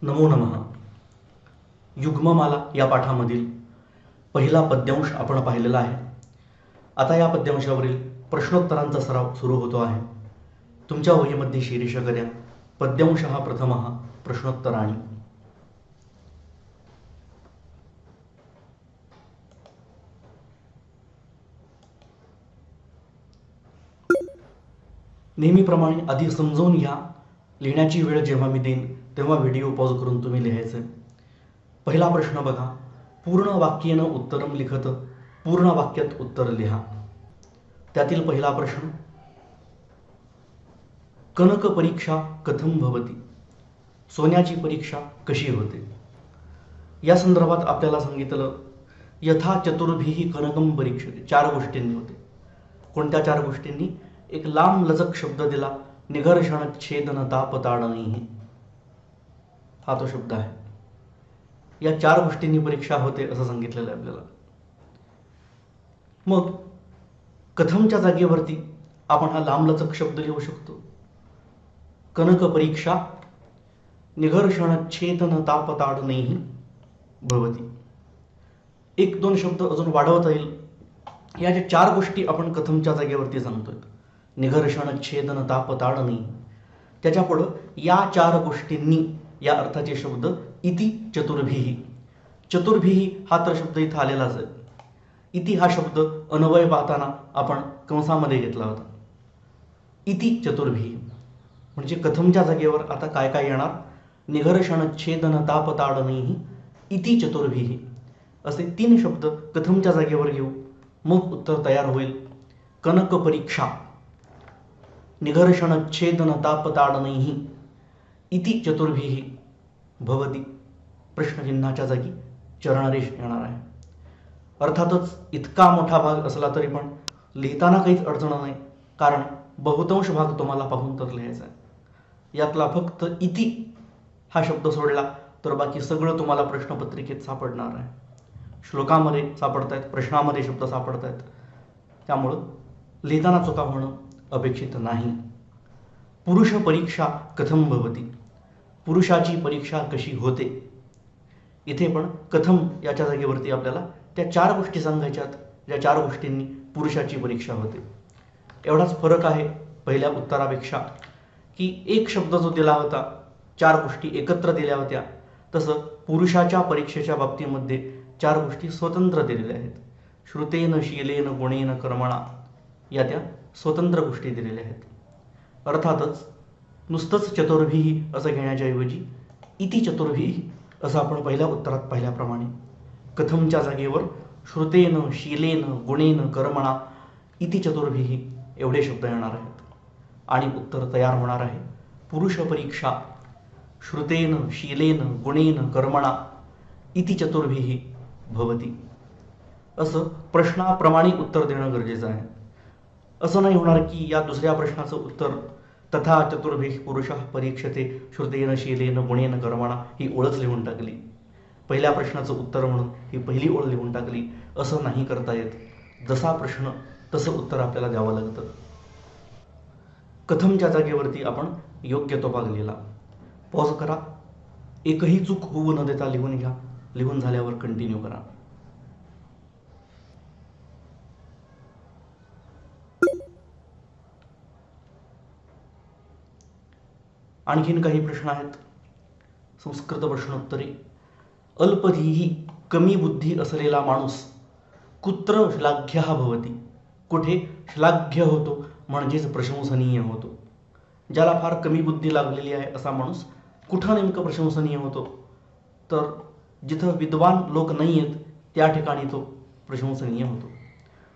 नमो नमः. युग्ममाला या पाठामधील पहिला पद्यांश आपण पाहिलेला आहे. आता या पद्यांशावरील प्रश्नोत्तरांचा सराव सुरू होतो आहे. तुमच्या वहीमध्ये शीर्षक द्या पद्यांशः प्रथमः प्रश्नोत्तराणि. नेहमीप्रमाणे आधी समजून घ्या. लिहिण्याची वेळ जेव्हा मी देईन तेव्हा व्हिडिओ पॉज करून तुम्ही लिहायचे. पहिला प्रश्न बघा. पूर्ण वाक्येन उत्तरम लिखत. पूर्ण वाक्यात उत्तर लिहा. त्यातील पहिला प्रश्न, कनक परीक्षा कथम भवती. सोन्याची परीक्षा कशी होते. या संदर्भात आपल्याला सांगितलं यथा चतुर्भिः कनकम परीक्षते. 4 गोष्टींनी होते. कोणत्या 4 गोष्टींनी? एक लांब लचक शब्द दिला, निघर्षण छेदन तापताडणीहि. हा तो शब्द आहे. या 4 गोष्टींनी परीक्षा होते असं सांगितलेलं आहे आपल्याला. मग कथमच्या जागेवरती आपण हा लांबलचक शब्द लिहू शकतो. कनक परीक्षा निघर्षणच्छेदन तापताडणैः भवति. 1-2 शब्द अजून वाढवता येईल. या ज्या 4 गोष्टी आपण कथमच्या जागेवरती सांगतोय, निघर्षणच्छेदन तापताडणैः, त्याच्या पुढं या 4 गोष्टींनी या अर्थाचे शब्द इति चतुर्भिः. चतुर्भिः हा तर शब्द इथं आलेलाच आहे. इति हा शब्द अन्वय पाहताना आपण कंसामध्ये घेतला होता. इति चतुर्भिः म्हणजे कथमच्या जागेवर आता काय काय येणार? निघर्षणच्छेदन तापताडणैः इति चतुर्भिः असे 3 शब्द कथमच्या जागेवर घेऊ. मग उत्तर तयार होईल. कनक परीक्षा निघर्षणच्छेदन तापताडणैः इति चतुर्भिः भवति. प्रश्नचिन्हाच्या जागी चरणरेष येणार आहे. अर्थातच इतका मोठा भाग असला तरी पण लिहिताना काहीच अडचण नाही, कारण बहुतांश भाग तुम्हाला पाहून तर लिहायचा आहे. यातला फक्त इति हा शब्द सोडला तर बाकी सगळं तुम्हाला प्रश्नपत्रिकेत सापडणार आहे. श्लोकामध्ये सापडतायत, प्रश्नामध्ये शब्द सापडतायत. त्यामुळं लिहिताना चुका होणं अपेक्षित नाही. पुरुष परीक्षा कथम भवति. पुरुषाची परीक्षा कशी होते. इथे पण कथम याच्या जागेवरती आपल्याला त्या 4 गोष्टी सांगायच्यात, ज्या 4 गोष्टींनी पुरुषाची परीक्षा होते. एवढाच फरक आहे पहिल्या उत्तरापेक्षा, की एक शब्द जो दिला होता 4 गोष्टी एकत्र दिल्या होत्या, तसं पुरुषाच्या परीक्षेच्या बाबतीमध्ये 4 गोष्टी स्वतंत्र दिलेल्या आहेत. श्रुतेन शीलेन गुणेन कर्मणा या त्या स्वतंत्र गोष्टी दिलेल्या आहेत. अर्थातच नुसतंच चतुर्भिः असं घेण्याच्या ऐवजी इति चतुर्भिः असं आपण पहिल्या उत्तरात पाहिल्याप्रमाणे कथमच्या जागेवर श्रुतेन शीलेन गुणेन कर्मणा इति चतुर्भिः एवढे शब्द येणार आहेत. आणि उत्तर तयार होणार आहे पुरुष परीक्षा श्रुतेन शीलेन गुणेन कर्मणा इति चतुर्भिः भवति. असं प्रश्नाप्रमाणे उत्तर देणं गरजेचं आहे. असं नाही होणार की या दुसऱ्या प्रश्नाचं उत्तर तथा चतुर्भिः पुरुषः परीक्षते श्रुतेन शीलेन गुणेन कर्मणा ही ओळच लिहून टाकली. पहिल्या प्रश्नाचं उत्तर म्हणून ही पहिली ओळ लिहून टाकली. असं नाही करता येत. जसा प्रश्न तसं उत्तर आपल्याला द्यावं लागतं. कथमच्या जागेवरती आपण योग्य तो भाग लिहिला. पॉज करा. एकही चूक होऊ न देता लिहून घ्या. लिहून झाल्यावर कंटिन्यू करा. आणखीन काही प्रश्न आहेत. संस्कृत प्रश्नोत्तरे. अल्पधीही कमी बुद्धी असलेला माणूस कुत्र श्लाघ्यः भवति. कुठे श्लाघ्य होतो म्हणजेच प्रशंसनीय होतो. ज्याला फार कमी बुद्धी लागलेली आहे असा माणूस कुठं नेमकं प्रशंसनीय होतो? तर जिथं विद्वान लोक नाही आहेत त्या ठिकाणी तो प्रशंसनीय होतो.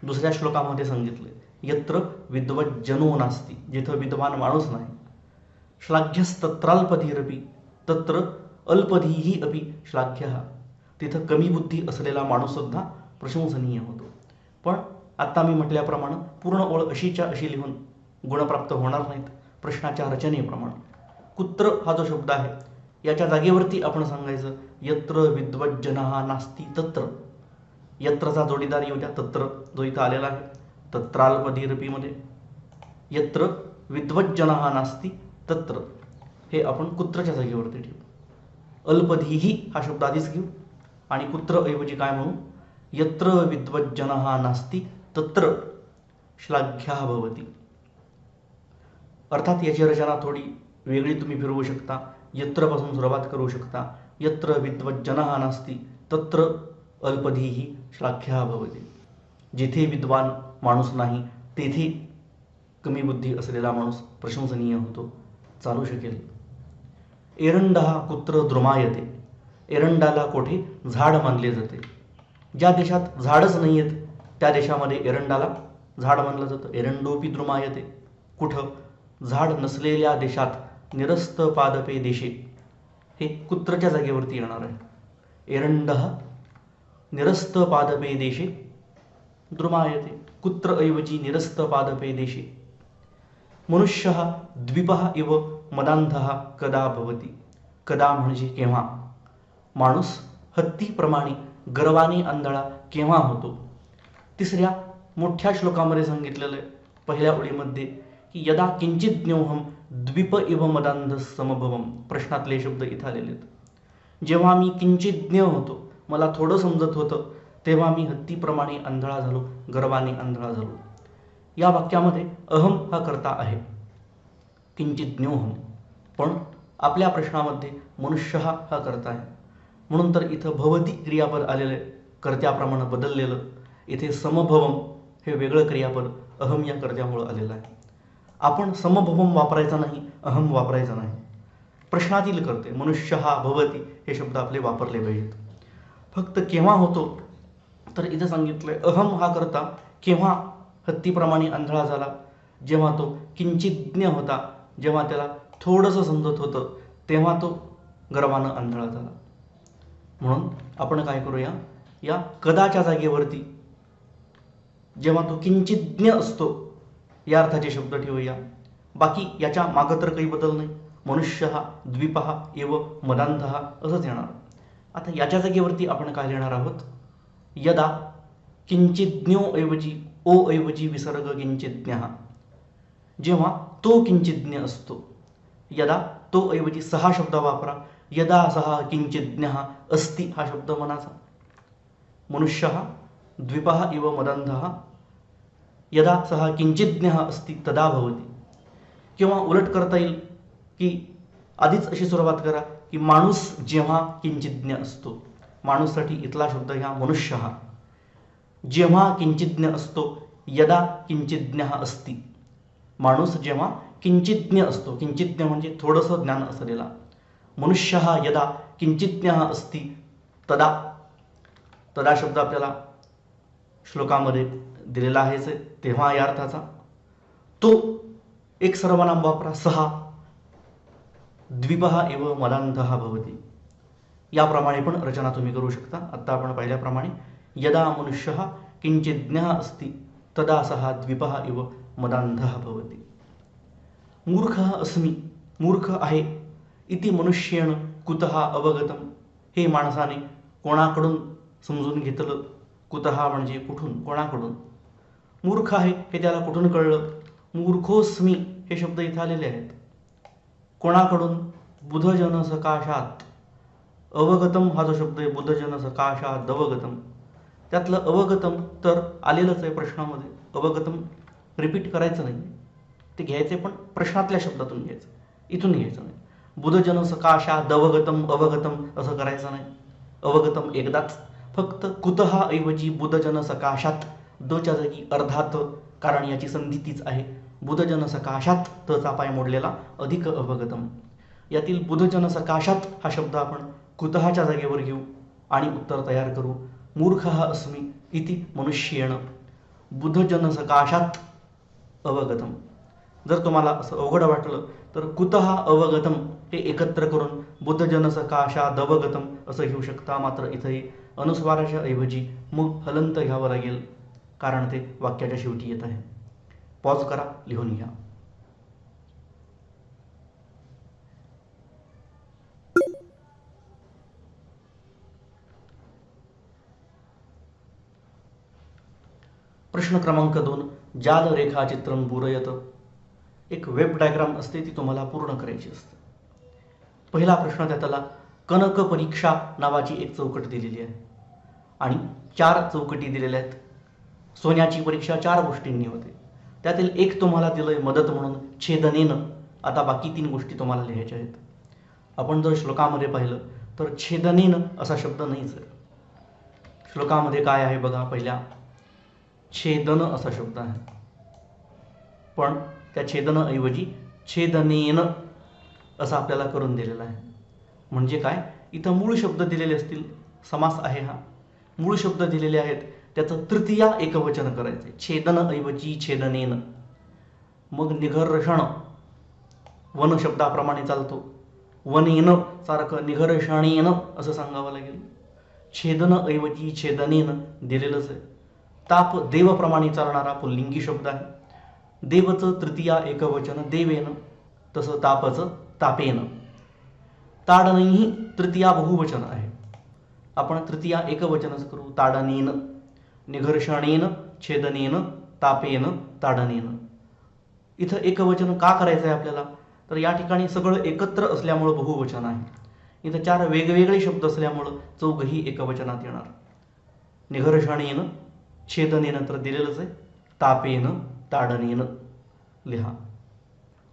दुसऱ्या श्लोकामध्ये सांगितले यत्र विद्वज्जनो नास्ति. जिथं विद्वान माणूस नाही. श्लाघ्यस्तत्राल्पधीरपि तत्र अल्पधीही अपि श्लाघ्यः. तिथं कमी बुद्धी असलेला माणूस सुद्धा प्रशंसनीय होतो. पण आता मी म्हटल्याप्रमाणे पूर्ण ओळ अशीच्या अशी लिहून गुणप्राप्त होणार नाहीत. प्रश्नाच्या रचनेप्रमाणे कुत्र हा जो शब्द आहे याच्या जागेवरती आपण सांगायचं यत्र विद्वज्जनः नास्ति तत्र. यत्रचा जोडीदार येऊ द्या तत्र, जो इथं आलेला आहे. तत्राल्पधीरपीमध्ये यत्र विद्वज्जनः नास्ति तत्र हे आपण कुत्रच्या जागेवरती ठेवू. अल्पधीही हा शब्द आधीच घेऊ आणि कुत्र ऐवजी काय म्हणू, यत्र विद्वज्जनः नास्ति तत्र श्लाघ्या भवति. अर्थात याची रचना थोडी वेगळी तुम्ही फिरवू शकता, यत्र पासून सुरुवात करू शकता. यत्र विद्वज्जनः नास्ति तत्र अल्पधीही श्लाघ्या भवति. जिथे विद्वान माणूस नाही तेथे कमी बुद्धी असलेला माणूस प्रशंसनीय होतो, चालू शकेल. एरंडः कुत्र द्रुमायते. एरंडाला कोठे झाड मानले जाते. ज्या देशात झाडच नाही आहेत त्या देशामध्ये एरंडाला झाड मानलं जातं. एरंडोपी द्रुमायते. कुठं, झाड नसलेल्या देशात. निरस्त पादपे देशे, हे कुत्रच्या जागेवरती येणार आहे. एरंडः निरस्त पादपे देशे द्रुमायते. कुत्र ऐवजी निरस्त पादपे देशे. मनुष्यः द्विपः इव मदान्धः कदा भवति. कदा म्हणजे केव्हा. माणूस हत्तीप्रमाणे गर्वाने आंधळा केव्हा होतो. तिसऱ्या मोठ्या श्लोकामध्ये सांगितलेलं आहे पहिल्या ओळीमध्ये की यदा किंचित ज्ञोहम द्विप इव मदांध समभवम. प्रश्नातले शब्द इथं आलेले आहेत. जेव्हा मी किंचित ज्ञ होतो, मला थोडं समजत होतं, तेव्हा मी हत्तीप्रमाणे आंधळा झालो, गर्वाने आंधळा झालो. या वाक्यामध्ये अहम हा कर्ता आहे, किंचित ज्ञोहम. पण आपल्या प्रश्नामध्ये मनुष्य हा कर्ता आहे. म्हणून तर इथं भवती क्रियापद आलेलं आहे, कर्त्याप्रमाणे बदललेलं. इथे समभवम हे वेगळं क्रियापद अहम या कर्त्यामुळं आलेलं आहे. आपण समभवम वापरायचा नाही, अहम वापरायचा नाही. प्रश्नातील कर्ते मनुष्य हा भवती हे शब्द आपले वापरले पाहिजेत. फक्त केव्हा होतो तर इथे सांगितलंय अहम हा कर्ता केव्हा हत्तीप्रमाणे आंधळा झाला, जेव्हा तो किंचिज्ञ होता, जेव्हा त्याला थोडंसं समजत होतं, तेव्हा तो गर्वानं आंधळा झाला. म्हणून आपण काय करूया, या कदाच्या जागेवरती जेव्हा तो किंचिज्ञ असतो या अर्थाचे शब्द ठेवूया. बाकी याच्या मागं तर काही बदल नाही. मनुष्य हा द्विपः एव मदांधः असंच येणार. आता याच्या जागेवरती आपण काय लिहिणार आहोत, यदा किंचिज्ञो ऐवजी ओ ऐवजी विसर्ग किंचिज्ञः. जेव्हा तो किंचिज्ञ असतो, यदा तो ऐवजी सहा शब्द वापरा. यदा सहा किंचिज्ञः अस्ति हा शब्द मनाचा. मनुष्य द्विपः इव मदंधः. यदा सहा किंचिज्ञः अस्ति तदा भवति. किंवा उलट करता येईल की आधीच अशी सुरुवात करा की माणूस जेव्हा किंचिज्ञ असतो, माणूससाठी इथला शब्द घ्या मनुष्य. जेव्हा किंचिज्ञ असतो, यदा किंचिज्ञः अस्ति. माणूस जेव्हा किंचिज्ञ असतो, किंचिज्ञ म्हणजे थोडंसं ज्ञान असलेला. मनुष्य यदा किंचिज्ञः अस्ति तदा. तदा शब्द आपल्याला श्लोकामध्ये दिलेला आहेच, तेव्हा या अर्थाचा. तो एक सर्वनाम वापरा सहा. द्विपः एव मदांधः भवति. याप्रमाणे पण रचना तुम्ही करू शकता. आत्ता आपण पाहिल्याप्रमाणे यदा मनुष्यः किंचिज्ञः अस्ति तदा सः द्विपः इव मदांधः भवति. मूर्खः अस्मि, मूर्ख आहे. इति मनुष्येण कुतः अवगतम. हे माणसाने कोणाकडून समजून घेतलं. कुतः म्हणजे कुठून, कोणाकडून. मूर्ख आहे हे त्याला कुठून कळलं. मूर्खोस्मी हे शब्द इथे आलेले आहेत. कोणाकडून, बुधजन सकाशात. अवगतम हा जो शब्द आहे, बुधजन सकाशात अवगतम, त्यातलं अवगतम तर आलेलंच आहे प्रश्नामध्ये. अवगतम रिपीट करायचं नाही, ते घ्यायचे पण प्रश्नातल्या शब्दातून घ्यायचं, इथून घ्यायचं नाही. बुधजन सकाशात अवगतम अवगतम असं करायचं नाही. अवगतम एकदाच. फक्त कुतः ऐवजी बुधजन सकाशात दच्या जागी अर्धात, कारण याची संधी तीच आहे. बुधजन सकाशात तचा पाय मोडलेला अधिक अवगतम. यातील बुधजन सकाशात हा शब्द आपण कुतःच्या जागेवर घेऊ आणि उत्तर तयार करू. मूर्खः अस्मि इति मनुष्येण बुधजन सकाशात अवगतम. जर तुम्हाला असं अवघड वाटलं तर कुतः अवगतम हे एकत्र करून बुधजन सकाशात अवगतम असं घेऊ शकता. मात्र इथंही अनुस्वाराच्या ऐवजी मग हलंत घ्यावं लागेल, कारण ते वाक्याच्या शेवटी येत आहे. पॉज करा, लिहून घ्या. प्रश्न क्रमांक 2, जाल रेखाचित्रं पूरयत. एक वेब डायग्राम असते, ती तुम्हाला पूर्ण करायची असते. पहिला प्रश्न त्यातला कनक परीक्षा नावाची एक चौकट दिलेली आहे आणि 4 चौकटी दिलेल्या आहेत. सोन्याची परीक्षा 4 गोष्टींनी होते. त्यातील एक तुम्हाला दिलंय मदत म्हणून छेदनेनं. आता बाकी 3 गोष्टी तुम्हाला लिहायच्या आहेत. आपण जर श्लोकामध्ये पाहिलं तर छेदनेनं असा शब्द नाहीच आहे. श्लोकामध्ये काय आहे बघा, पहिल्या छेदन असा शब्द आहे, पण त्या छेदनऐवजी छेदनेन असं आपल्याला करून दिलेलं आहे. म्हणजे काय, इथं मूळ शब्द दिलेले असतील, समास आहे हा, मूळ शब्द दिलेले आहेत, त्याचं तृतीया एकवचन करायचे. छेदनऐवजी छेदनेन. मग निघर्षण वन शब्दाप्रमाणे चालतो, वनेन सारखं निघर्षणेन असं सांगावं लागेल. छेदनऐवजी छेदनेन दिलेलंच आहे. ताप देवप्रमाणे चालणारा पुल्लिंगी शब्द आहे. देवचं तृतीया एकवचन देवेन, तसं तापचं तापेन. ताडणही तृतीया बहुवचन आहे, आपण तृतीया एकवचनच करू, ताडनेन. निघर्षणेन, छेदनेन, तापेन, ताडनेन. इथं एकवचन का करायचं आहे आपल्याला, तर या ठिकाणी सगळं एकत्र असल्यामुळं बहुवचन आहे. इथं 4 वेगवेगळे शब्द असल्यामुळं चौघही एकवचनात येणार. निघर्षणेन, छेदनेन तर दिलेलंच आहे, तापेन, ताडनेन लिहा.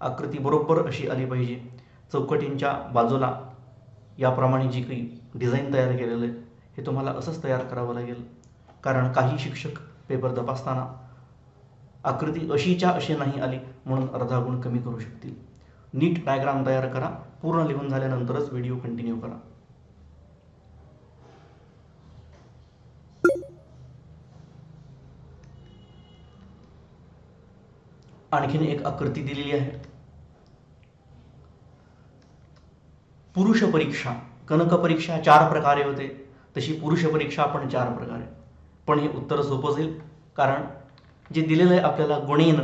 आकृती बरोबर अशी आली पाहिजे. चौकटींच्या बाजूला याप्रमाणे जी काही डिझाईन तयार केलेलं आहे हे तुम्हाला असंच तयार करावं लागेल, कारण काही शिक्षक पेपर तपासताना आकृती अशीच्या अशी नाही आली म्हणून अर्धा गुण कमी करू शकतील. नीट डायग्राम तयार करा. पूर्ण लिहून झाल्यानंतरच व्हिडिओ कंटिन्यू करा. आणखीन एक आकृती दिलेली आहे. पुरुष परीक्षा, कनक परीक्षा 4 प्रकारे होते, तशी पुरुष परीक्षा पण 4 प्रकारे. पण हे उत्तर सोपं जाईल, कारण जे दिलेलं आहे आपल्याला गुणेन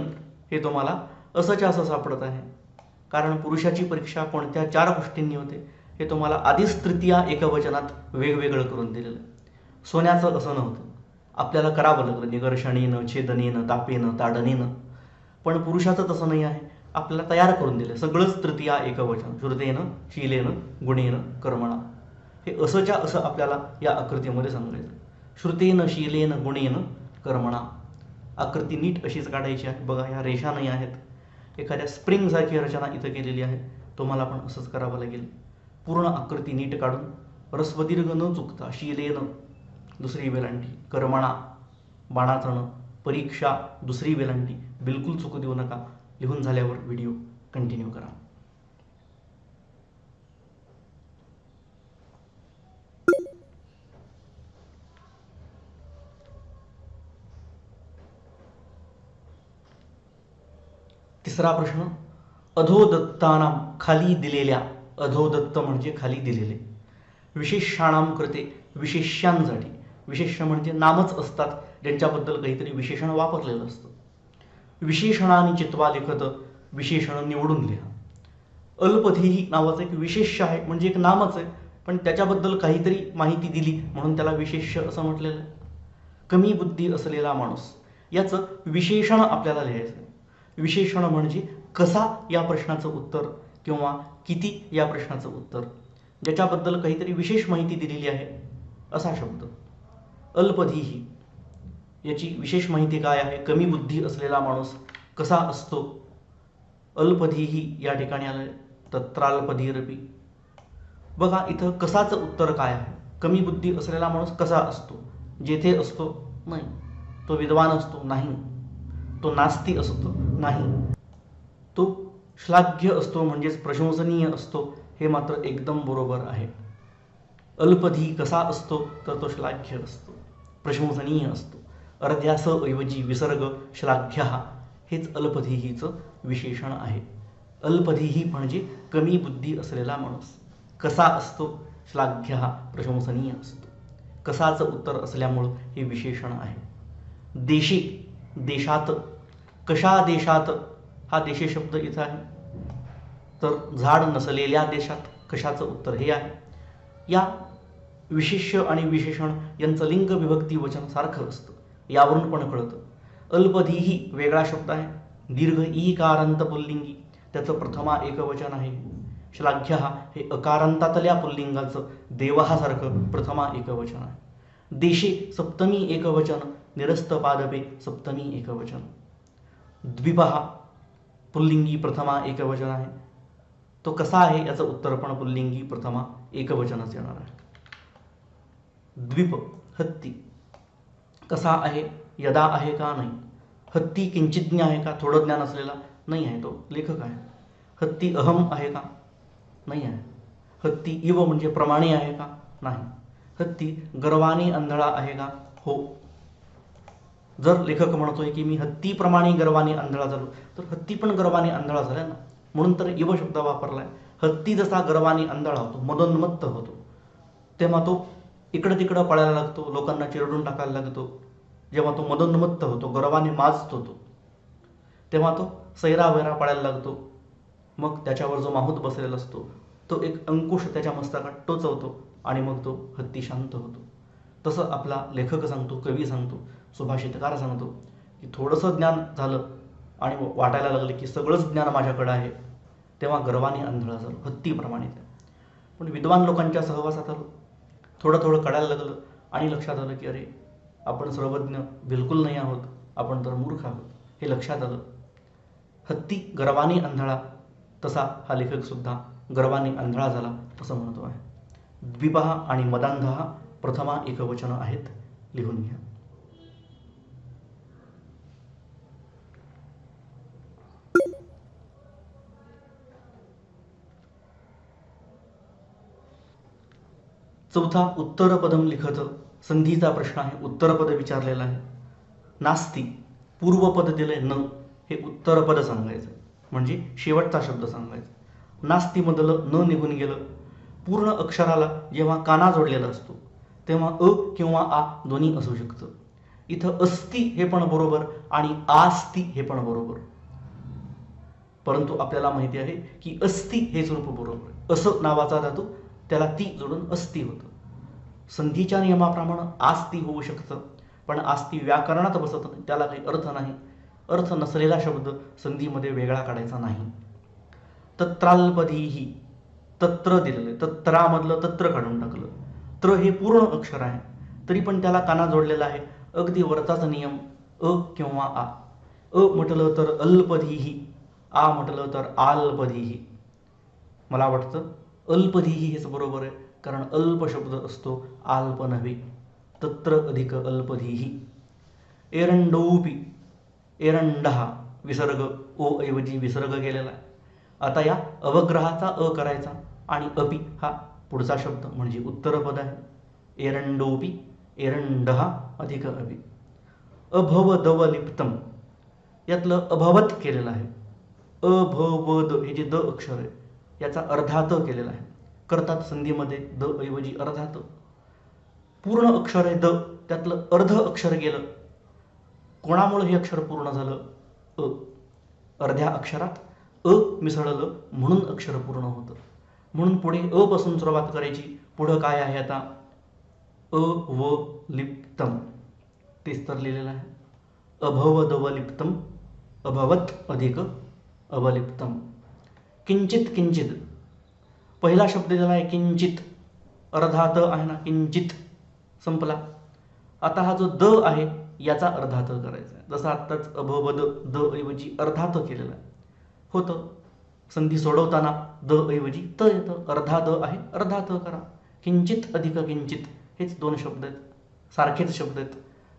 हे तुम्हाला असंच्या असं सापडत आहे. कारण पुरुषाची परीक्षा कोणत्या 4 गोष्टींनी होते हे तुम्हाला आधीच तृतीया एकवचनात वेगवेगळं करून दिलेलं आहे. सोन्याचं असं नव्हतं, आपल्याला करावं लागलं निघर्षणेन, छेदनेन, तापेन, ताडनेन. पण पुरुषाचं तसं नाही आहे, आपल्याला तयार करून दिलं सगळंच तृतीया एकवचन, श्रुतेन, शीलेन, गुणेन, कर्मणा. हे असंच्या असं आपल्याला या आकृतीमध्ये सांगायचं. श्रुतेन, शीलेन, गुणेन, कर्मणा. आकृती नीट अशीच काढायची आहे. बघा, ह्या रेषा नाही आहेत, एखाद्या स्प्रिंगसारखी रचना इथं केलेली आहे. तुम्हाला पण असंच करावं लागेल. पूर्ण आकृती नीट काढून रस्वदीर्घ न चुकता शीलेन दुसरी वेलांटी, कर्मणा बाणाचं न, परीक्षा दुसरी वेलांटी, बिलकुल चुकू देऊ नका. लिहून झाल्यावर व्हिडिओ कंटिन्यू करा. तिसरा प्रश्न, अधोदत्तानाम खाली दिलेल्या, अधोदत्त म्हणजे खाली दिलेले, विशेषाणाम कृते विशेष्यांसाठी, विशेष म्हणजे नामच असतात ज्यांच्याबद्दल काहीतरी विशेषण वापरलेलं असतं. विशेषणाने चित्वा लिखत, विशेषण निवडून लिहा. अल्पधीही नावाचं एक विशेष्य आहे, म्हणजे एक नामच आहे, पण त्याच्याबद्दल काहीतरी माहिती दिली म्हणून त्याला विशेष्य असं म्हटलेलं आहे. कमी बुद्धी असलेला माणूस, याचं विशेषण आपल्याला लिहायचं आहे. विशेषण म्हणजे कसा या प्रश्नाचं उत्तर किंवा किती या प्रश्नाचं उत्तर, ज्याच्याबद्दल काहीतरी विशेष माहिती दिलेली आहे असा शब्द. अल्पधीही याची विशेष माहिती काय आहे, कमी बुद्धी असलेला माणूस कसा असतो. अल्पधीही या ठिकाणी आलं, तत्राल्पधीरपी. बघा इथं कसाचं उत्तर काय आहे. कमी बुद्धी असलेला माणूस कसा असतो, जेथे असतो नाही, तो विद्वान असतो नाही, तो नास्ती असतो नाही, तो श्लाघ्य असतो म्हणजेच प्रशंसनीय असतो, हे मात्र एकदम बरोबर आहे. अल्पधी कसा असतो तर तो श्लाघ्य असतो, प्रशंसनीय असतो. अर्ध्यास ऐवजी विसर्ग श्लाघ्य हेच अल्पधीहीचं विशेषण आहे. अल्पधीही म्हणजे कमी बुद्धी असलेला माणूस कसा असतो, श्लाघ्य प्रशंसनीय असतो. कसाचं उत्तर असल्यामुळं हे विशेषण आहे. देशी, देशात, कशा देशात हा देशे शब्द इथं आहे, तर झाड नसलेल्या देशात कशाचं उत्तर हे आहे. या विशेष्य आणि विशेषण यांचं लिंग विभक्ती वचन सारखं असतं, यावरून पण कळतं. अल्पधीही वेगळा शब्द आहे, दीर्घ ई कारांत पुल्लिंगी, त्याचं प्रथमा एकवचन आहे. श्लाघ्य हे अकारांतातल्या पुल्लिंगाचं देवहा सारखं प्रथमा एकवचन आहे. देशे सप्तमी एकवचन, निरस्त पादपे सप्तमी एकवचन. द्विपहा पुल्लिंगी प्रथमा एकवचन आहे. तो कसा आहे याचं उत्तर पण पुल्लिंगी प्रथमा एकवचनच येणार आहे. द्विप हत्ती कसा आहे, यदा आहे का नाही. हत्ती किंचितज्ञ आहे का, थोडं ज्ञान असलेला नाही आहे, तो लेखक आहे. हत्ती अहम आहे का, नाही आहे. हत्ती इव म्हणजे प्रमाणे आहे का, नाही. हत्ती गर्वाने आंधळा आहे का, हो. जर लेखक म्हणतोय की मी हत्तीप्रमाणे गर्वाने आंधळा झालो, तर हत्ती पण गर्वाने आंधळा झाला ना, म्हणून तर इव शब्द वापरलाय. हत्ती जसा गर्वाने आंधळा होतो, मदोन्मत्त होतो, तेव्हा तो इकडं तिकडं पळायला लागतो, लोकांना चिरडून टाकायला लागतो. जेव्हा तो मदोन्मत्त होतो, गर्वाने माजतो तो, तेव्हा तो सैरावैरा पळायला लागतो. मग त्याच्यावर जो माहूत बसलेला असतो तो एक अंकुश त्याच्या मस्तकात टोचवतो आणि मग तो हत्ती शांत होतो. तसं आपला लेखक सांगतो, कवी सांगतो, सुभाषितकार सांगतो की थोडंसं ज्ञान झालं आणि वाटायला लागलं की सगळंच ज्ञान माझ्याकडं आहे, तेव्हा गर्वाने आंधळा झालो, हत्तीप्रमाणे. पण विद्वान लोकांच्या सहवासात आलो, थोडं थोडं कळायला लागलं आणि लक्षात आलं की अरे आपण सर्वज्ञ बिलकुल नाही आहोत, आपण तर मूर्ख आहोत, हे लक्षात आलं. हत्ती गर्वाने आंधळा, तसा हा लेखक सुद्धा गर्वाने आंधळा झाला असं म्हणतो आहे. द्विपहा आणि मदांधहा प्रथमा एकवचन आहेत, लिहून घ्या. चौथा उत्तरपदम लिखत, संधीचा प्रश्न आहे, उत्तरपद विचारलेला आहे. नास्ती पूर्वपद दिलंय न, हे उत्तरपद सांगायचं म्हणजे शेवटचा शब्द सांगायचा. नास्तीमधलं न निघून गेलं. पूर्ण अक्षराला जेव्हा काना जोडलेला असतो तेव्हा अ किंवा आ दोन्ही असू शकतं. इथं अस्ति हे पण बरोबर आणि आस्ती हे पण बरोबर, परंतु आपल्याला माहिती आहे की अस्ति हेच रूप बरोबर आहे. असं नावाचा धातू त्याला ती जोडून अस्ति होतं. संधीच्या नियमाप्रमाणे आस्ती होऊ शकतं, पण आस्ती व्याकरणात बसत नाही, त्याला काही अर्थ नाही. अर्थ नसलेला शब्द संधीमध्ये वेगळा काढायचा नाही. तत्राल्पधीही, तत्र दिलेलं, तत्रामधलं तत्र काढून टाकलं. त्र हे पूर्ण अक्षर आहे, तरी पण त्याला काना जोडलेला आहे. अगदी वरचाच नियम, अ किंवा आ. अ म्हटलं तर अल्पधीही, आ म्हटलं तर आल्पधीही. मला वाटतं अल्पधीही हेच बरोबर आहे, कारण अल्प शब्द असतो, आल्प नव्हे. तत्र अधिक अल्पधीही. एरंडोपी, एरंडहा विसर्ग, ओ ऐवजी विसर्ग केलेला आहे. आता या अवग्रहाचा अ करायचा आणि अपि हा पुढचा शब्द म्हणजे उत्तरपद आहे. एरंडोपी, एरंडहा अधिक अपि. अभवदवलिप्तम, यातलं अभवत केलेलं आहे. अभवद हे जे द अक्षर आहे याचा अर्धात केलेला आहे. करतात संधीमध्ये द ऐवजी अर्धात. पूर्ण अक्षर आहे द, त्यातलं अर्ध अक्षर गेलं. कोणामुळे हे अक्षर पूर्ण झालं, अ. अर्ध्या अक्षरात अ मिसळलं म्हणून अक्षर पूर्ण होतं. म्हणून पुढे अ पासून सुरुवात करायची. पुढं काय आहे आता, अवलिप्तम, तेच तर लिहिलेलं आहे. अभवदवलिप्तम, अभवत अधिक अवलिप्तम. किंचित, किंचित पहिला शब्द दिला आहे किंचित, अर्धात आहे ना, किंचित संपला. आता हा जो द आहे याचा अर्धात करायचा आहे. जसं आत्ताच अभवद द ऐवजी अर्धात केलेला आहे, होतं. संधी सोडवताना द ऐवजी त येतं, अर्धा द आहे, अर्धात करा. किंचित अधिक किंचित हेच दोन शब्द आहेत, सारखेच शब्द आहेत,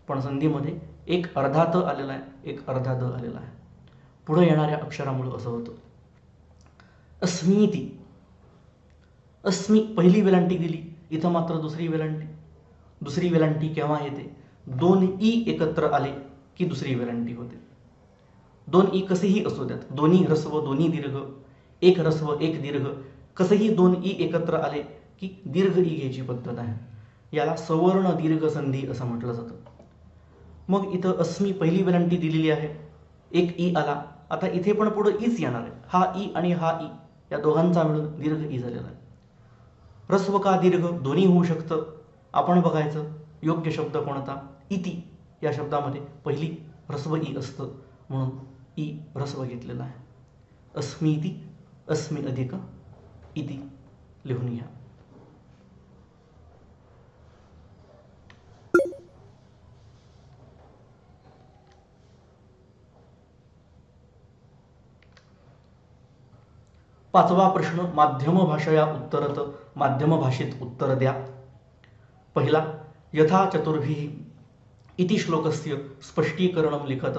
पण संधीमध्ये एक अर्धात आलेला आहे, एक अर्धा द आलेला आहे. पुढे येणाऱ्या अक्षरामुळे असं होतं. अस्मीती, अस्मी पहिली वेलांटी दिली, इथं मात्र दुसरी वेलांटी. दुसरी वेलांटी केव्हा येते, दोन ई एकत्र आले की दुसरी वेलांटी होते. दोन ई कसेही असू द्यात, दोन्ही ह्रस्व दोन्ही दीर्घ, एक ह्रस्व एक दीर्घ, कसंही दोन ई एकत्र आले की दीर्घ ई घ्यायची पद्धत आहे. याला सवर्ण दीर्घ संधी असं म्हटलं जातं. मग इथं अस्मी पहिली वेलांटी दिलेली आहे, एक ई आला. आता इथे पण पुढं ईच येणार आहे. हा ई आणि हा ई या दोघांचा मिळून दीर्घ ई झालेला आहे. ह्रस्व का दीर्घ दोन्ही होऊ शकतं. आपण बघायचं योग्य शब्द कोणता. इति या शब्दामध्ये पहिली ह्रस्व ई असतं, म्हणून ई ह्रस्व घेतलेला आहे. अस्मीति, अस्मि अधिक इति लिहून घ्या. पाचवा प्रश्न, माध्यम भाषया उत्तरत, माध्यम भाषेत उत्तर द्या. पहिला, यथा चतुर्भिः इति श्लोकस्य स्पष्टीकरणं लिखत.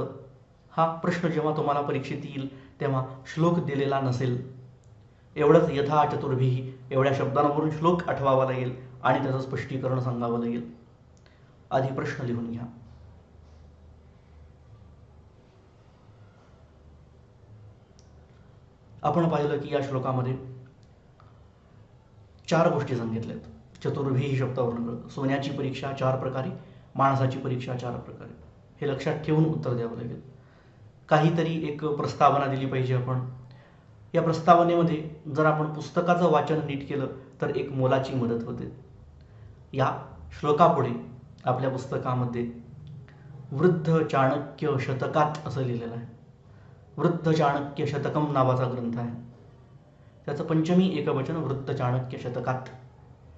हा प्रश्न जेव्हा तुम्हाला परीक्षेत येईल तेव्हा श्लोक दिलेला नसेल, एवढंच यथा चतुर्भिः एवढ्या शब्दांवरून श्लोक आठवावा लागेल आणि त्याचं स्पष्टीकरण सांगावं लागेल. आधी प्रश्न लिहून घ्या. आपण पाहिलं की या श्लोकामध्ये 4 गोष्टी सांगितल्यात. चतुर्भिः शब्दावरून कळतं. सोन्याची परीक्षा 4 प्रकारे, माणसाची परीक्षा 4 प्रकारे. हे लक्षात ठेवून उत्तर द्यावं लागेल. काहीतरी एक प्रस्तावना दिली पाहिजे आपण. या प्रस्तावनेमध्ये जर आपण पुस्तकाचं वाचन नीट केलं तर एक मोलाची मदत होते. या श्लोकापुढे आपल्या पुस्तकामध्ये वृद्ध चाणक्य शतकात असं लिहिलेलं आहे. वृद्ध चाणक्य शतकम नावाचा ग्रंथ आहे. त्याचं पंचमी एकवचन वृद्ध चाणक्य शतकात.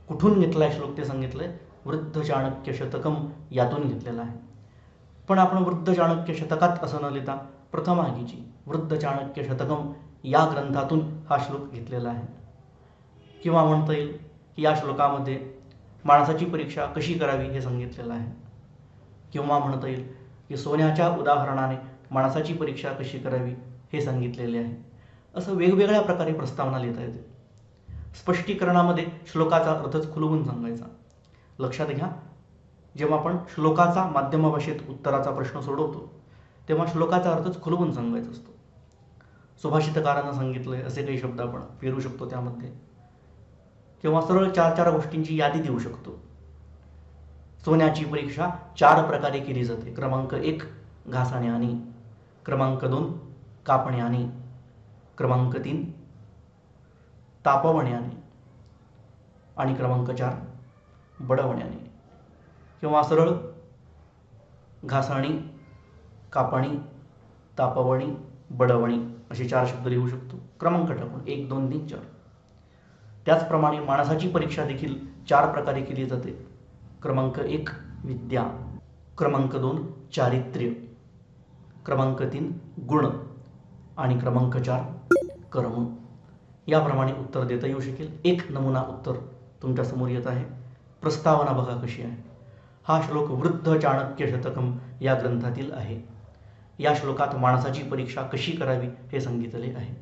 कुठून घेतलाय श्लोक ते सांगितलंय. वृद्ध चाणक्य शतकम यातून घेतलेला आहे. पण आपण वृद्ध चाणक्य शतकात असं न लिहिता प्रथमागीची वृद्ध चाणक्य शतकम या ग्रंथातून हा श्लोक घेतलेला आहे. किंवा म्हणता येईल की या श्लोकामध्ये माणसाची परीक्षा कशी करावी हे सांगितलेलं आहे. किंवा म्हणता येईल की सोन्याच्या उदाहरणाने माणसाची परीक्षा कशी करावी हे सांगितलेले आहे. असं वेगवेगळ्या प्रकारे प्रस्तावना लिहिता येते. स्पष्टीकरणामध्ये श्लोकाचा अर्थच खुलवून सांगायचा. लक्षात घ्या, जेव्हा आपण श्लोकाचा माध्यम भाषेत उत्तराचा प्रश्न सोडवतो तेव्हा श्लोकाचा अर्थच खुलवून सांगायचा असतो. सुभाषितकारांना सांगितलंय असे काही शब्द आपण पेरू शकतो त्यामध्ये, किंवा सरळ 4 गोष्टींची यादी देऊ शकतो. सोन्याची परीक्षा 4 प्रकारे केली जाते. क्रमांक 1 घासण्याने, क्रमांक 2 कापण्याने, क्रमांक 3 तापवण्याने आणि क्रमांक 4 बडवण्याने. किंवा सरळ घासणी, कापणी, तापवणी, बडवणी असे 4 शब्द लिहू शकतो क्रमांक टाकून 1, 2, 3, 4. त्याचप्रमाणे माणसाची परीक्षा देखील 4 प्रकारे केली जाते. क्रमांक 1 विद्या, क्रमांक 2 चारित्र्य, क्रमांक 3 गुण आणि क्रमांक 4 कर्म. याप्रमाणे उत्तर देता येऊ शकेल. एक नमुना उत्तर तुमच्या समोर येत आहे. प्रस्तावना बघा कशी आहे. हा श्लोक वृद्ध चाणक्य शतकम या ग्रंथातील आहे. या श्लोकात माणसाची परीक्षा कशी करावी हे सांगितले आहे.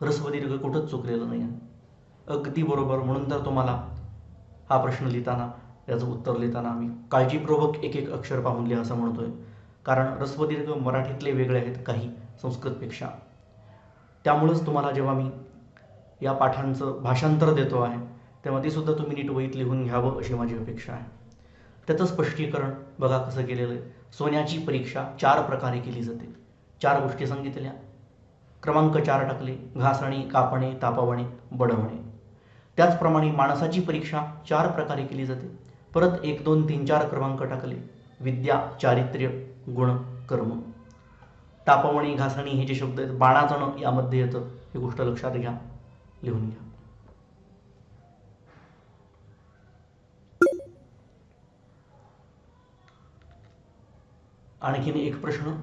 ह्रस्व दीर्घ कुठंच चुकलेलं नाही आहे. अगदी बरोबर. म्हणून तर तुम्हाला हा प्रश्न लिहिताना, याचं उत्तर लिहिताना आम्ही काळजीपूर्वक एक अक्षर पाहून लिहा असं म्हणतोय. कारण ह्रस्व दीर्घ मराठीतले वेगळे आहेत काही संस्कृतपेक्षा. त्यामुळेच तुम्हाला जेव्हा मी या पाठांचं भाषांतर देतो आहे तेव्हा ते सुद्धा तुम्ही नीट वहीत लिहून घ्यावं अशी माझी अपेक्षा आहे. त्याचं स्पष्टीकरण बघा कसं केलेलं आहे. सोन्याची परीक्षा 4 प्रकारे केली जाते. 4 गोष्टी सांगितल्या. क्रमांक 4 टाकले. घासणे, कापणे, तापवणे, बडवणे. त्याचप्रमाणे माणसाची परीक्षा 4 प्रकारे केली जाते. परत 1, 2, 3, 4 क्रमांक टाकले. विद्या, चारित्र्य, गुण, कर्म. तापवणी, घासणी हे जे शब्द आहेत बाणाचं यामध्ये येतं. ही गोष्ट लक्षात घ्या, लिहून घ्या. आणखीन एक प्रश्न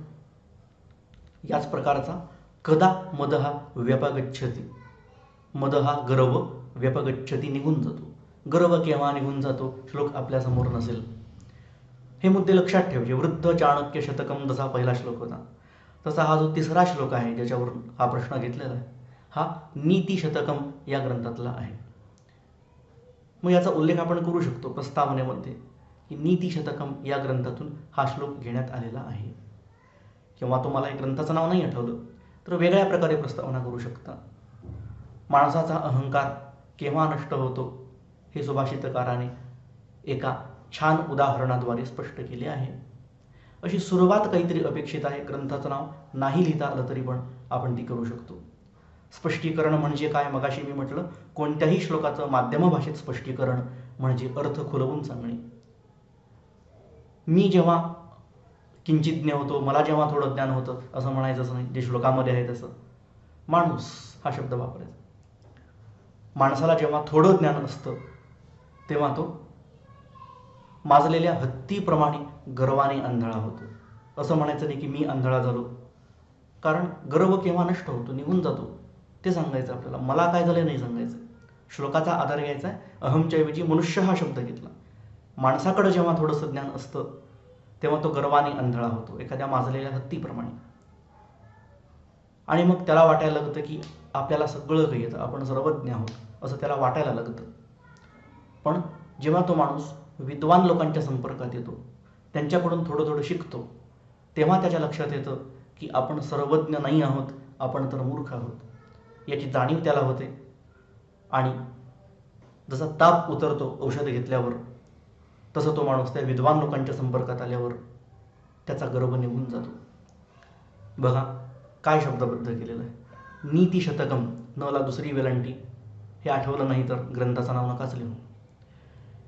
याच प्रकारचा. कदा मदहा व्यपगच्छति. मद हा गर्व, व्यपगच्छति निघून जातो. गर्व केव्हा निघून जातो श्लोक आपल्या समोर नसेल. हे मुद्दे लक्षात ठेवायचे. वृद्ध चाणक्य शतकम जसा पहिला श्लोक होता तसा हा जो 3रा श्लोक आहे ज्याच्यावर हा प्रश्न घेतलेला आहे हा नीती शतकम या ग्रंथातला आहे. मग याचा उल्लेख आपण करू शकतो प्रस्तावनेमध्ये की नीती शतकम या ग्रंथातून हा श्लोक घेण्यात आलेला आहे. किंवा तुम्हाला या ग्रंथाचं नाव नाही आठवलं तर वेगळ्या प्रकारे प्रस्तावना करू शकता. माणसाचा अहंकार केव्हा नष्ट होतो हे सुभाषितकाराने एका छान उदाहरणाद्वारे स्पष्ट केले आहे. अशी सुरुवात काहीतरी अपेक्षित आहे. ग्रंथाचं नाव नाही लिहिता आलं तरी पण आपण ती करू शकतो. स्पष्टीकरण म्हणजे काय, मगाशी मी म्हटलं कोणत्याही श्लोकाचं माध्यम भाषेत स्पष्टीकरण म्हणजे अर्थ खुलवून सांगणे. मी जेव्हा किंचितज्ञ होतो, मला जेव्हा थोडं ज्ञान होतं असं म्हणायचंच नाही. जे श्लोकामध्ये आहे तसं माणूस हा शब्द वापरायचा. माणसाला जेव्हा थोडं ज्ञान असतं तेव्हा तो माजलेल्या हत्तीप्रमाणे गर्वाने आंधळा होतो. असं म्हणायचं नाही की मी आंधळा झालो, कारण गर्व केव्हा नष्ट होतो, निघून जातो, ते सांगायचं आपल्याला. मला काय झालं नाही सांगायचं. श्लोकाचा आधार घ्यायचा आहे. अहमच्या ऐवजी मनुष्य हा शब्द घेतला. माणसाकडे जेव्हा थोडंसं ज्ञान असतं तेव्हा तो गर्वाने आंधळा होतो, एखाद्या माजलेल्या हत्तीप्रमाणे. आणि मग त्याला वाटायला लागतं की आपल्याला सगळं काही येतं, आपण सर्वज्ञ आहोत, असं त्याला वाटायला लागतं. पण जेव्हा तो माणूस विद्वान लोकांच्या संपर्कात येतो, त्यांच्याकडून थोडं थोडं शिकतो, तेव्हा त्याच्या लक्षात येतं की आपण सर्वज्ञ नाही आहोत, आपण तर मूर्ख आहोत, याची जाणीव त्याला होते. आणि जसा ताप उतरतो औषध घेतल्यावर, तसं तो माणूस त्या विद्वान लोकांच्या संपर्कात आल्यावर त्याचा गर्व निघून जातो. बघा काय शब्दबद्ध केलेलं आहे. नीती शतकम, न ला दुसरी वेलांटी. हे आठवलं नाही तर ग्रंथाचं नाव नकाच लिहू.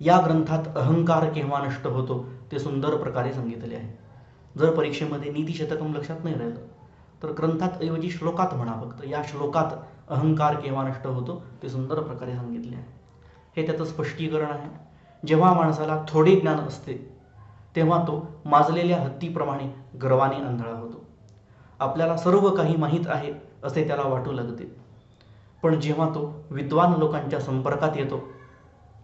या ग्रंथात अहंकार केव्हा नष्ट होतो ते सुंदर प्रकारे सांगितले आहे. जर परीक्षेमध्ये नीती शतकम लक्षात नाही राहिलं तर ग्रंथात ऐवजी श्लोकात म्हणा फक्त. या श्लोकात अहंकार केव्हा नष्ट होतो ते सुंदर प्रकारे सांगितले आहे. हे त्याचं स्पष्टीकरण आहे. जेव्हा माणसाला थोडे ज्ञान असते तेव्हा तो माजलेल्या हत्तीप्रमाणे गर्वाने आंधळा होतो. आपल्याला सर्व काही माहीत आहे असे त्याला वाटू लागते. पण जेव्हा तो विद्वान लोकांच्या संपर्कात येतो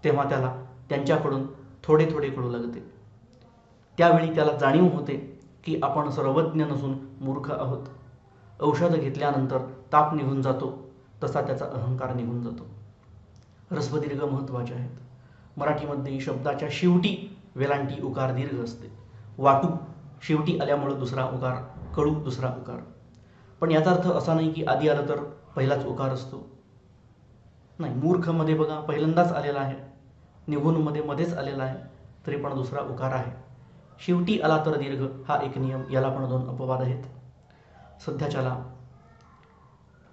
तेव्हा त्याला त्यांच्याकडून थोडे थोडे कळू लागते. त्यावेळी त्याला जाणीव होते की आपण सर्वज्ञ नसून मूर्ख आहोत. औषध घेतल्यानंतर ताप निघून जातो तसा त्याचा अहंकार निघून जातो. ह्रस्व दीर्घ महत्त्वाचे आहेत. मराठीमध्ये शब्दाच्या शेवटी वेलांटी उकार दीर्घ असते. वाटू शेवटी आल्यामुळं दुसरा उकार, कडू दुसरा उकार. पण याचा अर्थ असा नाही की आधी आलं तर पहिलाच उकार असतो. नाही, मूर्खमध्ये बघा पहिल्यांदाच आलेला आहे, निघून मध्ये मध्येच आलेला आहे, तरी पण दुसरा उकार आहे. शेवटी आला तर दीर्घ हा एक नियम, याला पण 2 अपवाद आहेत. सध्याच्याला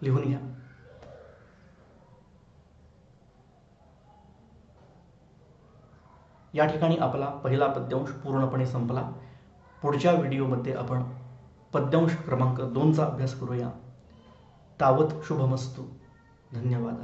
लिहून घ्या. या ठिकाणी आपला पहिला पद्यांश पूर्णपणे संपला. पुढच्या व्हिडिओमध्ये आपण पद्यांश क्रमांक 2चा अभ्यास करूया. तावत शुभमस्तु. धन्यवाद.